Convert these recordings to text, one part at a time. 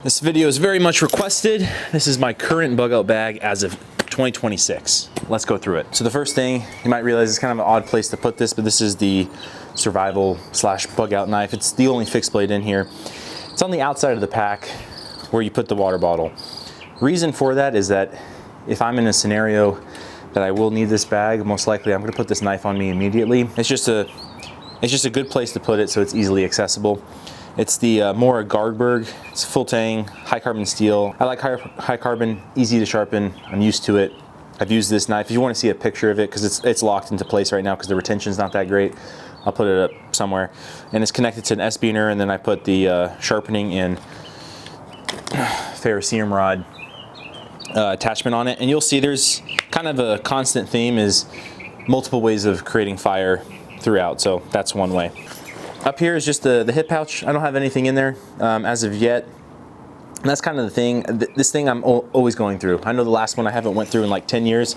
This video is very much requested. This is my current bug out bag as of 2026. Let's go through it. So the first thing, you might realize it's kind of an odd place to put this, but this is the survival / bug out knife. It's the only fixed blade in here. It's on the outside of the pack where you put the water bottle. Reason for that is that if I'm in a scenario that I will need this bag, most likely I'm gonna put this knife on me immediately. It's just a good place to put it so it's easily accessible. It's the Mora Gardberg. It's full tang, high carbon steel. I like high carbon, easy to sharpen. I'm used to it. I've used this knife. If you want to see a picture of it, because it's locked into place right now because the retention's not that great, I'll put it up somewhere. And it's connected to an S-beaner, and then I put the sharpening and ferrocerium rod attachment on it. And you'll see there's kind of a constant theme is multiple ways of creating fire throughout. So that's one way. Up here is just the hip pouch. I don't have anything in there as of yet. And that's kind of the thing. This thing I'm always going through. I know the last one I haven't went through in like 10 years,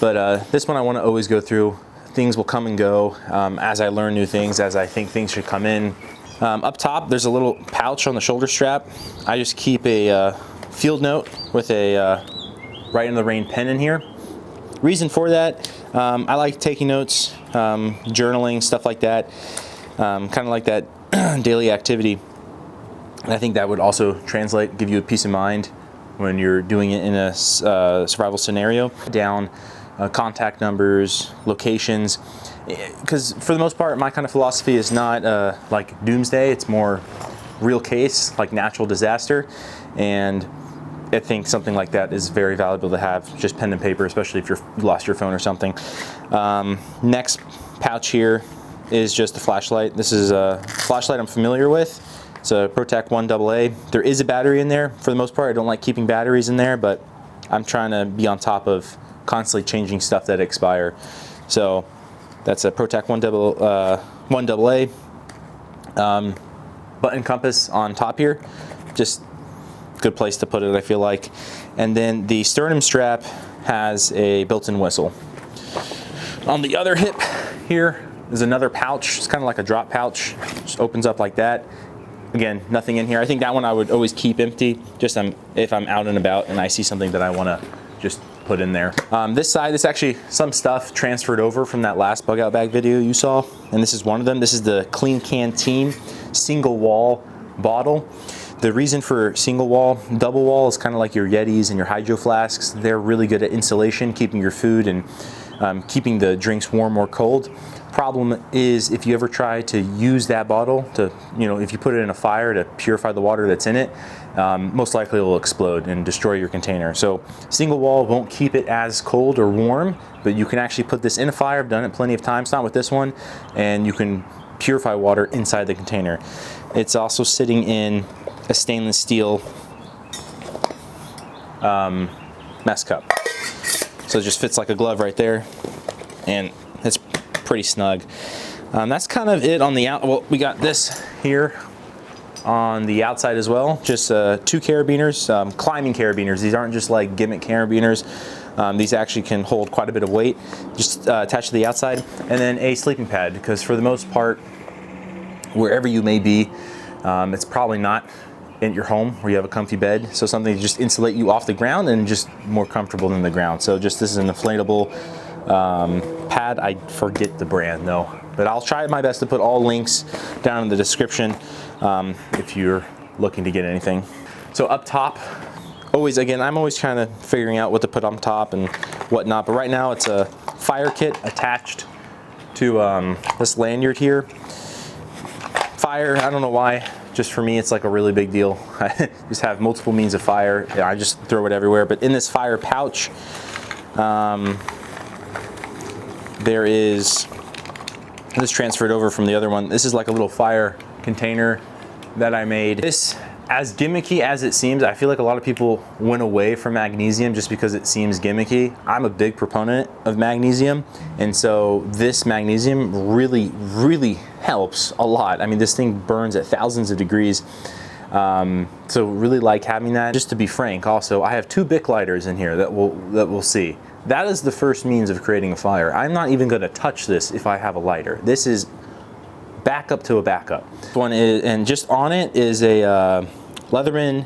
but this one I want to always go through. Things will come and go as I learn new things, as I think things should come in. Up top, there's a little pouch on the shoulder strap. I just keep a field note with a Right in the Rain pen in here. Reason for that, I like taking notes, journaling, stuff like that. Kind of like that daily activity. And I think that would also translate, give you a peace of mind when you're doing it in a survival scenario. Down contact numbers, locations, because for the most part, my kind of philosophy is not like doomsday. It's more real case, like natural disaster. And I think something like that is very valuable to have, just pen and paper, especially if you lost your phone or something. Next pouch here is just a flashlight. This is a flashlight I'm familiar with. It's a ProTac 1AA. There is a battery in there. For the most part, I don't like keeping batteries in there, but I'm trying to be on top of constantly changing stuff that expire. So that's a ProTac 1AA. Button compass on top here. Just good place to put it, I feel like. And then the sternum strap has a built-in whistle. On the other hip here, there's another pouch. It's kind of like a drop pouch. Just opens up like that. Again, nothing in here. I think that one I would always keep empty, just if I'm out and about and I see something that I want to just put in there. This side, this actually some stuff transferred over from that last bug out bag video you saw, and this is one of them. This is the Clean Canteen single wall bottle. The reason for single wall, double wall is kind of like your Yetis and your Hydro Flasks. They're really good at insulation, keeping your food and keeping the drinks warm or cold. Problem is, if you ever try to use that bottle to, if you put it in a fire to purify the water that's in it, most likely it will explode and destroy your container. So single wall won't keep it as cold or warm, but you can actually put this in a fire. I've done it plenty of times, not with this one, and you can purify water inside the container. It's also sitting in a stainless steel mess cup. So it just fits like a glove right there, and it's pretty snug. That's kind of it on the out. Well, we got this here on the outside as well. Just 2 carabiners, climbing carabiners. These aren't just like gimmick carabiners. These actually can hold quite a bit of weight. Just attached to the outside, and then a sleeping pad, because for the most part, wherever you may be, it's probably not in your home where you have a comfy bed. So something to just insulate you off the ground and just more comfortable than the ground. So just this is an inflatable pad. I forget the brand though, but I'll try my best to put all links down in the description if you're looking to get anything. So up top, I'm always kind of figuring out what to put on top and whatnot, but right now it's a fire kit attached to this lanyard here. Fire, I don't know why, just for me it's like a really big deal. I just have multiple means of fire. I just throw it everywhere, but in this fire pouch, there is, this transferred over from the other one. This is like a little fire container that I made. This, as gimmicky as it seems, I feel like a lot of people went away from magnesium just because it seems gimmicky. I'm a big proponent of magnesium, and so this magnesium really, really helps a lot. I mean, this thing burns at thousands of degrees. So really like having that. Just to be frank, also, I have 2 Bic lighters in here that we'll see. That is the first means of creating a fire. I'm not even gonna touch this if I have a lighter. This is backup to a backup. This one is, and just on it is a Leatherman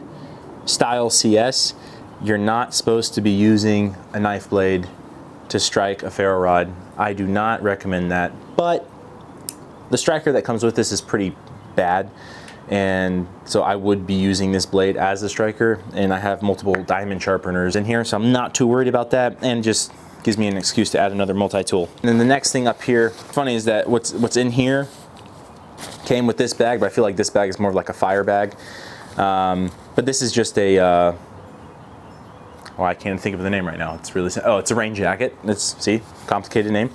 style CS, you're not supposed to be using a knife blade to strike a ferro rod. I do not recommend that, but the striker that comes with this is pretty bad, and so I would be using this blade as the striker, and I have multiple diamond sharpeners in here, so I'm not too worried about that, and just gives me an excuse to add another multi-tool. And then the next thing up here, funny is that what's in here came with this bag, but I feel like this bag is more of like a fire bag. But this is just a, well, I can't think of the name right now. It's really, oh, it's a rain jacket. See, complicated name.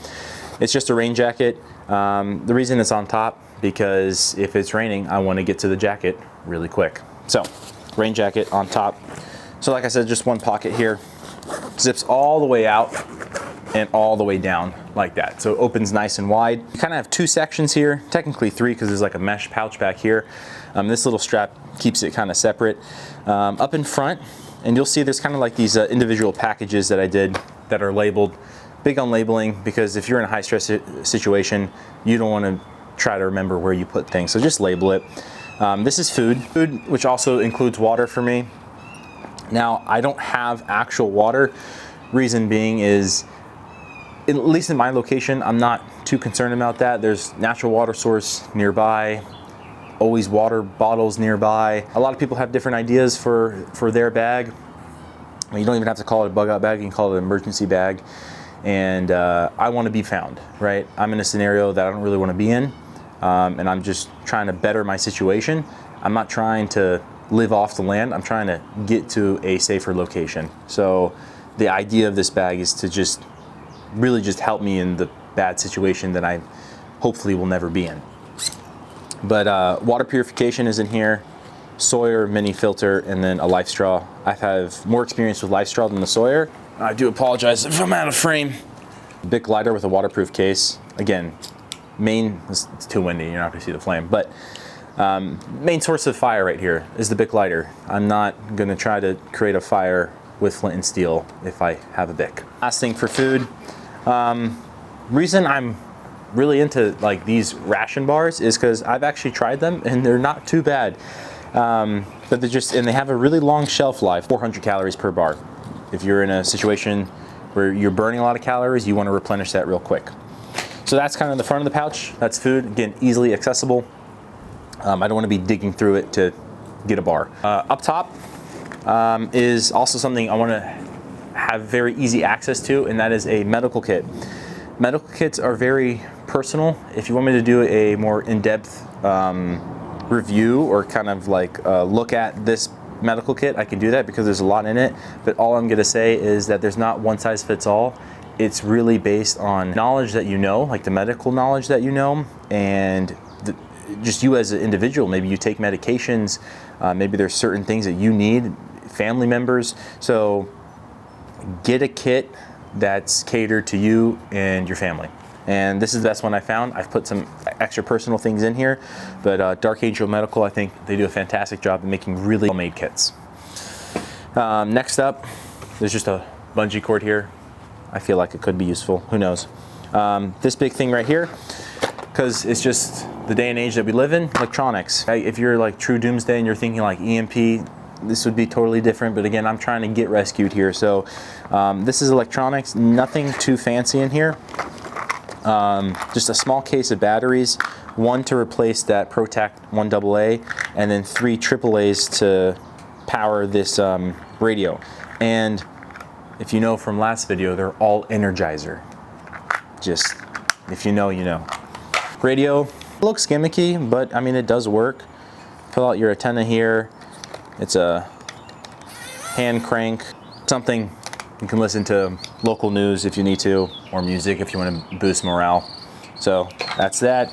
It's just a rain jacket. The reason it's on top, because if it's raining, I want to get to the jacket really quick. So, rain jacket on top. So like I said, just one pocket here. Zips all the way out and all the way down like that. So it opens nice and wide. You kind of have two sections here, technically three, because there's like a mesh pouch back here. This little strap keeps it kind of separate. Up in front, and you'll see there's kind of like these individual packages that I did that are labeled. Big on labeling, because if you're in a high stress situation, you don't want to try to remember where you put things, so just label it. This is food, which also includes water for me. Now, I don't have actual water. Reason being is, at least in my location, I'm not too concerned about that. There's natural water source nearby, always water bottles nearby. A lot of people have different ideas for their bag. You don't even have to call it a bug out bag, you can call it an emergency bag. And I want to be found, right? I'm in a scenario that I don't really want to be in, and I'm just trying to better my situation. I'm not trying to live off the land, I'm trying to get to a safer location. So the idea of this bag is to just really just help me in the bad situation that I hopefully will never be in. But water purification is in here, Sawyer mini filter, and then a life straw. I have more experience with life straw than the Sawyer. I do apologize if I'm out of frame. Bic lighter with a waterproof case. Again, it's too windy, you're not gonna see the flame, but main source of fire right here is the Bic lighter. I'm not gonna try to create a fire with flint and steel if I have a Bic. Last thing for food. Reason I'm really into like these ration bars is because I've actually tried them and they're not too bad. But they have a really long shelf life, 400 calories per bar. If you're in a situation where you're burning a lot of calories, you want to replenish that real quick. So that's kind of the front of the pouch. That's food, again, easily accessible. I don't want to be digging through it to get a bar. Up top is also something I want to have very easy access to, and that is a medical kit. Medical kits are very personal. If you want me to do a more in-depth review or kind of like look at this medical kit, I can do that because there's a lot in it, but all I'm gonna say is that there's not one size fits all. It's really based on knowledge that you know, like the medical knowledge that you know, and just you as an individual. Maybe you take medications, maybe there's certain things that you need, family members. So get a kit that's catered to you and your family. And this is the best one I found. I've put some extra personal things in here, but Dark Angel Medical, I think they do a fantastic job of making really well-made kits. Next up, there's just a bungee cord here. I feel like it could be useful, who knows. This big thing right here, because it's just the day and age that we live in, electronics. If you're like true doomsday and you're thinking like EMP, this would be totally different, but again, I'm trying to get rescued here. So this is electronics, nothing too fancy in here. Just a small case of batteries, one to replace that ProTac 1AA, and then 3 AAAs to power this radio. And if you know from last video, they're all Energizer. Just, if you know, you know. Radio looks gimmicky, but I mean, it does work. Pull out your antenna here. It's a hand crank, something you can listen to local news if you need to, or music if you want to boost morale. So that's that.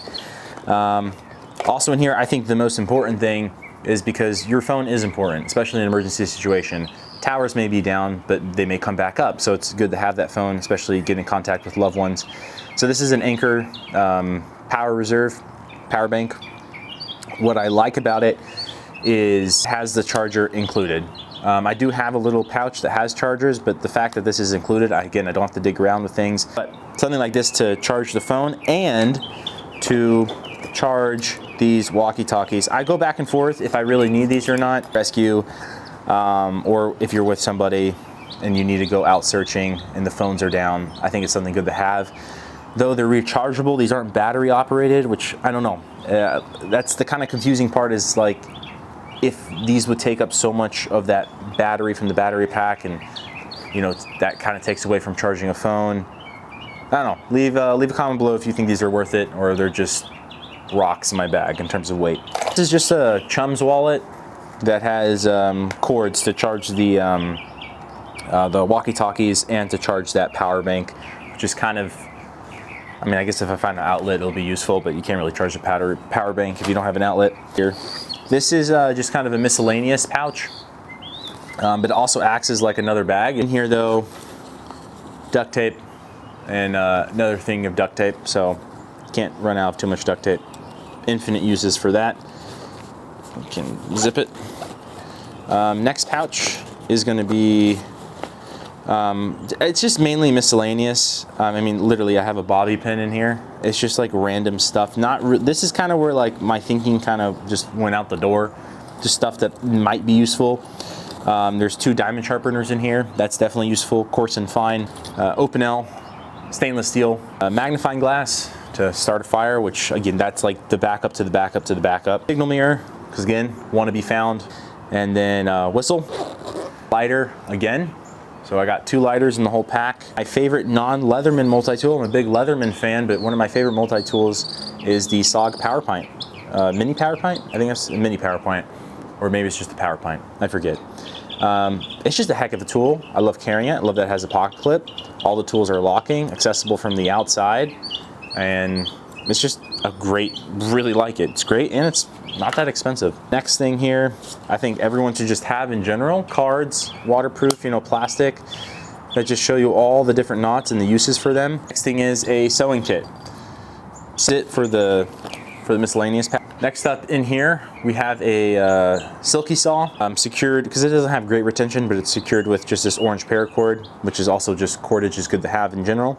Also in here, I think the most important thing is, because your phone is important, especially in an emergency situation. Towers may be down, but they may come back up. So it's good to have that phone, especially get in contact with loved ones. So this is an Anchor power reserve, power bank. What I like about it is it has the charger included. I do have a little pouch that has chargers, but the fact that this is included, again, I don't have to dig around with things. But something like this to charge the phone and to charge these walkie-talkies. I go back and forth if I really need these or not. Rescue, or if you're with somebody and you need to go out searching and the phones are down, I think it's something good to have. Though they're rechargeable, these aren't battery operated, which I don't know. That's the kind of confusing part, is like, if these would take up so much of that battery from the battery pack, and you know, that kind of takes away from charging a phone. I don't know. Leave a comment below if you think these are worth it, or they're just rocks in my bag in terms of weight. This is just a Chum's wallet that has cords to charge the walkie-talkies and to charge that power bank, which is kind of, I mean, I guess if I find an outlet, it'll be useful, but you can't really charge the power bank if you don't have an outlet here. This is just kind of a miscellaneous pouch, but it also acts as like another bag. In here though, duct tape and another thing of duct tape, so you can't run out of too much duct tape. Infinite uses for that. We can zip it. Next pouch is going to be, it's just mainly miscellaneous. I mean, literally I have a bobby pin in here. It's just like random stuff. This is kind of where like my thinking kind of just went out the door. Just stuff that might be useful. There's 2 diamond sharpeners in here. That's definitely useful, coarse and fine. Opinel, stainless steel, magnifying glass to start a fire, which again, that's like the backup to the backup to the backup. Signal mirror, because again, want to be found. And then whistle, lighter again. So I got 2 lighters in the whole pack. My favorite non-Leatherman multi-tool, I'm a big Leatherman fan, but one of my favorite multi-tools is the SOG Power Pint. Mini Power Pint? I think that's a mini Power Pint. Or maybe it's just a Power Pint, I forget. It's just a heck of a tool. I love carrying it. I love that it has a pocket clip. All the tools are locking, accessible from the outside. And it's just a great, really like it. It's great, and it's not that expensive. Next thing here, I think everyone should just have in general, cards, waterproof, you know, plastic, that just show you all the different knots and the uses for them. Next thing is a sewing kit. Sit for the miscellaneous pack. Next up in here, we have a silky saw, secured, because it doesn't have great retention, but it's secured with just this orange paracord, which is also just cordage is good to have in general.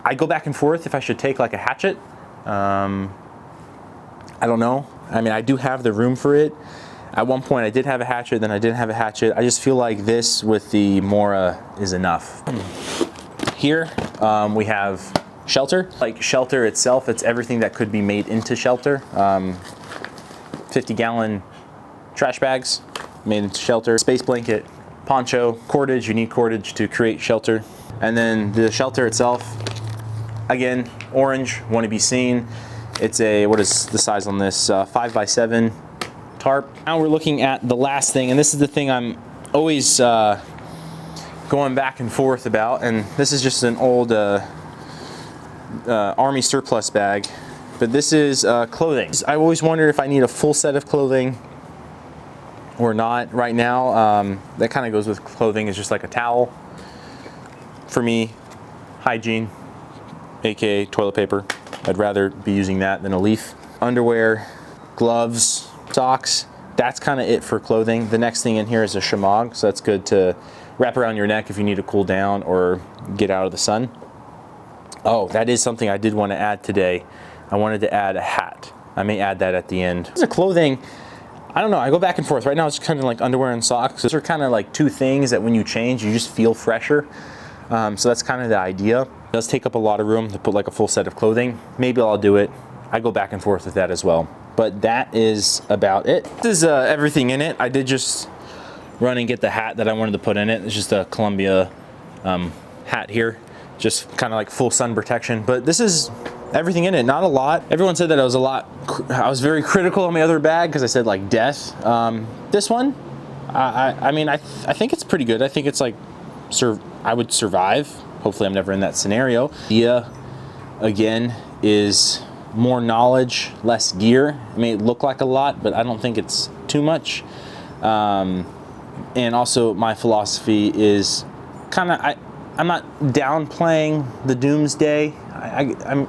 I go back and forth if I should take like a hatchet. I don't know. I mean, I do have the room for it. At one point I did have a hatchet, then I didn't have a hatchet. I just feel like this with the Mora is enough. Here we have shelter. Like shelter itself, it's everything that could be made into shelter. 50-gallon trash bags made into shelter. Space blanket, poncho, cordage, you need cordage to create shelter. And then the shelter itself, again, orange, want to be seen. It's a, what is the size on this? 5x7 tarp. Now we're looking at the last thing, and this is the thing I'm always going back and forth about, and this is just an old Army surplus bag, but this is clothing. I always wondered if I need a full set of clothing or not. Right now, that kind of goes with clothing, is just like a towel. For me, hygiene, aka toilet paper. I'd rather be using that than a leaf. Underwear, gloves, socks, that's kind of it for clothing. The next thing in here is a shamag, so that's good to wrap around your neck if you need to cool down or get out of the sun. Oh, that is something I did want to add today. I wanted to add a hat. I may add that at the end. These are clothing, I don't know, I go back and forth. Right now it's kind of like underwear and socks. Those are kind of like 2 things that when you change, you just feel fresher. So that's kind of the idea. It does take up a lot of room to put like a full set of clothing. Maybe I'll do it. I go back and forth with that as well. But that is about it. This is everything in it. I did just run and get the hat that I wanted to put in it. It's just a Columbia hat here. Just kind of like full sun protection. But this is everything in it, not a lot. Everyone said that I was very critical on my other bag because I said like death. This one, I mean, I think it's pretty good. I think it's like, I would survive. Hopefully I'm never in that scenario. Idea, again, is more knowledge, less gear. It may look like a lot, but I don't think it's too much. And also my philosophy is kind of, I'm not downplaying the doomsday.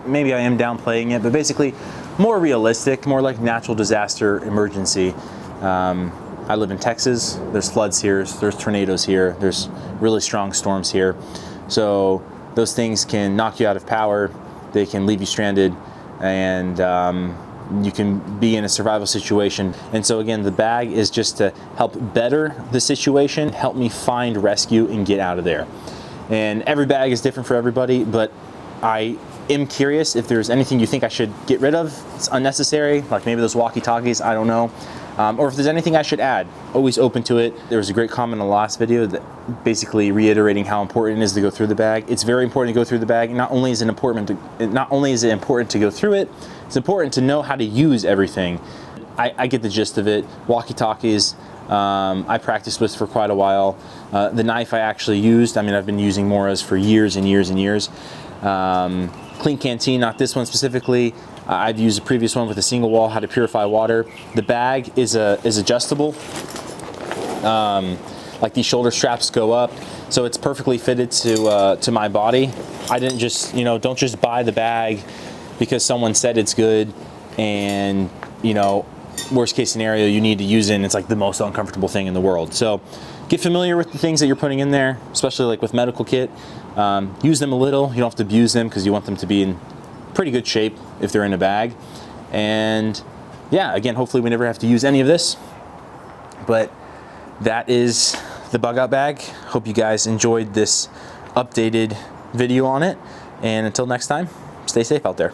Maybe I am downplaying it, but basically more realistic, more like natural disaster emergency. I live in Texas. There's floods here. There's tornadoes here. There's really strong storms here. So those things can knock you out of power. They can leave you stranded. And you can be in a survival situation. And so again, the bag is just to help better the situation, help me find rescue and get out of there. And every bag is different for everybody, but I am curious if there's anything you think I should get rid of, it's unnecessary, like maybe those walkie-talkies, I don't know. Or if there's anything I should add, always open to it. There was a great comment in the last video that basically reiterating how important it is to go through the bag. It's very important to go through the bag. Not only is it important to go through it, it's important to know how to use everything. I get the gist of it. Walkie-talkies, I practiced with for quite a while. The knife I actually used, I mean, I've been using Moras for years and years and years. Clean canteen, not this one specifically. I've used a previous one with a single wall, how to purify water. The bag is adjustable. Like these shoulder straps go up, so it's perfectly fitted to my body. I didn't just, you know, don't just buy the bag because someone said it's good, and you know, worst case scenario, you need to use it and it's like the most uncomfortable thing in the world. So get familiar with the things that you're putting in there, especially like with medical kit. Use them a little. You don't have to abuse them because you want them to be in pretty good shape if they're in a bag. And yeah, again, hopefully we never have to use any of this. But that is the bug out bag. Hope you guys enjoyed this updated video on it. And until next time, stay safe out there.